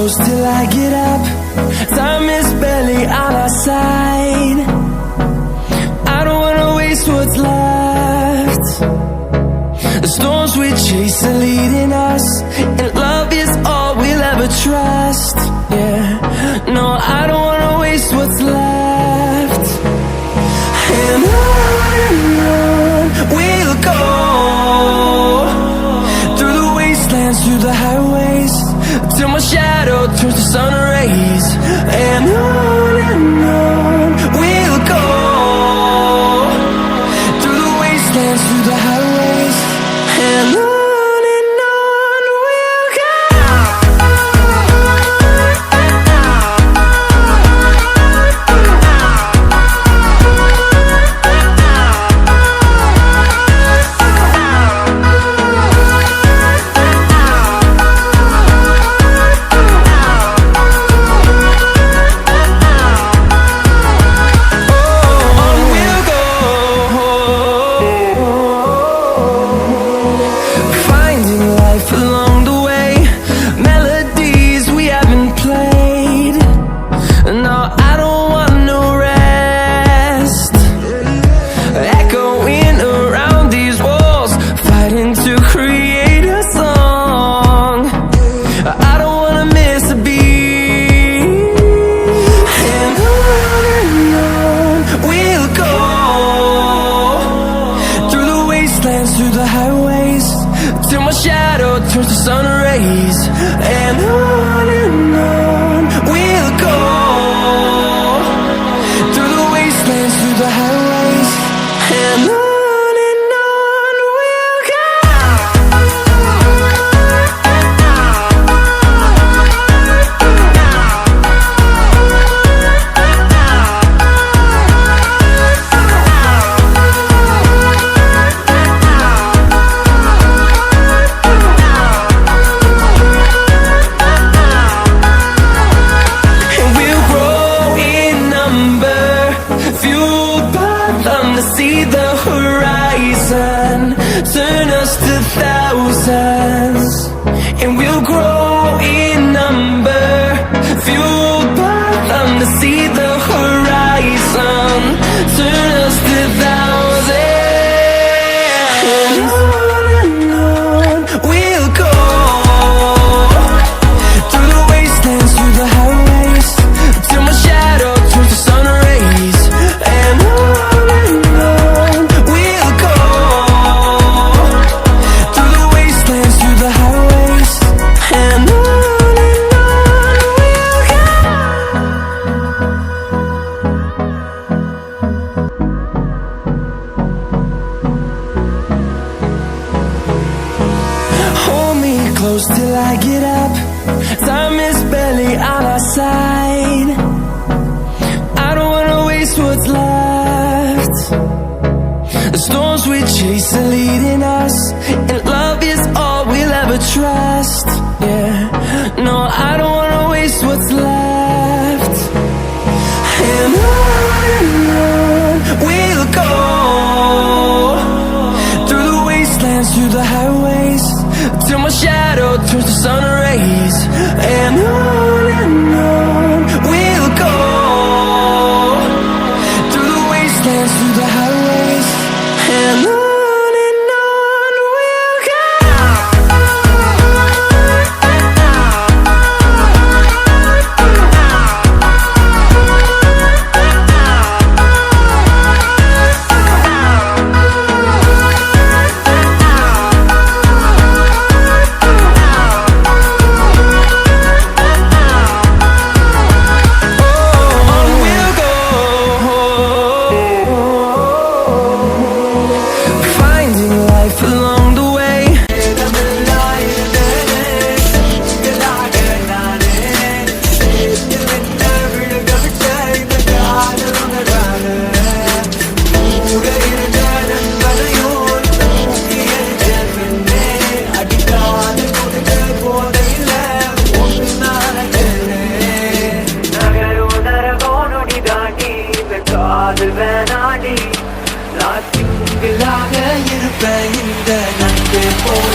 close till I get up. Time is barely on our side. I don't wanna waste what's left. The storms we chase are leading us, and love is all we'll ever trust. Yeah, no, I don't wanna waste what's left. And on we'll go, through the wastelands, through the highways, till my shadow turns to sun rays. And on we'll go, through the wastelands, through the highways, and on we'll go. Through the highways, till my shadow turns to sun rays. And on we'll go, through the wastelands, through the highways, and on we'll go. See the horizon, turn us to thousands, and we'll grow in number, fueled by them to see the horizon, turn us to thousands. And on we'll go, through the wastelands, through the highways, till my shadow turns to sun rays. And close till I get up. Time is barely on our side. I don't wanna waste what's left. The storms we chase are leading us, and love is all we'll ever trust. Yeah, no, I don't wanna waste what's left. And on we'll go, through the wastelands, through the highways, till my shadow turns to sun rays. And on we'll go, through the wastelands, through the highways, and on we'll go. நாட்டின் இருப்பேன் இந்த நட்பே போல